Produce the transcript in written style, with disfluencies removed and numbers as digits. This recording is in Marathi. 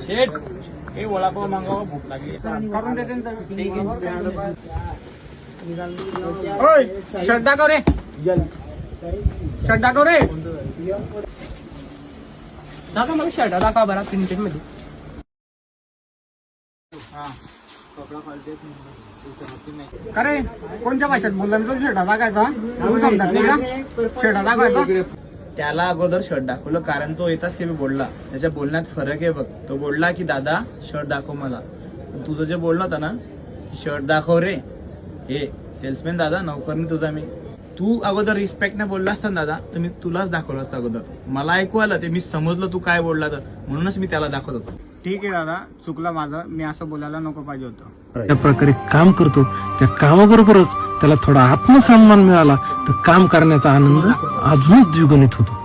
शेठ हे वडापाव मागवा, भूक लागली. करून देते ना. ओय शर्ट दाखव रे, शर्ट दाखव रे. दाखवा मला शर्ट दाखवा बरा प्रिंटेड मध्ये. का रे कोणत्या भाषेत बोलला मी? तो शर्ट दाखवायचा समजत नाही का? शर्ट दाखवायचा. त्याला अगोदर शर्ट दाखवलं कारण तो येताच की मी बोलला. त्याच्या बोलण्यात फरक आहे बघ. तो बोलला की दादा शर्ट दाखव मला. तुझं जे बोलणं होतं ना की शर्ट दाखव रे, हे सेल्समॅन दादा नौकरनी तुझा मी. तू अगोदर रिस्पेक्टने बोलला असता दादा तर मी तुलाच दाखवलं असतं अगोदर. मला ऐकू आलं ते, मी समजलं तू काय बोलला तर, म्हणूनच मी त्याला दाखवत होतो. ठीक आहे दादा, चुकलं माझं. मी असं बोलायला नको पाहिजे होतं. त्या प्रकारे काम करतो, त्या कामाबरोबरच त्याला थोडा आत्मसन्मान मिळाला तर काम करण्याचा आनंद अजूनच द्विगुणित होतो.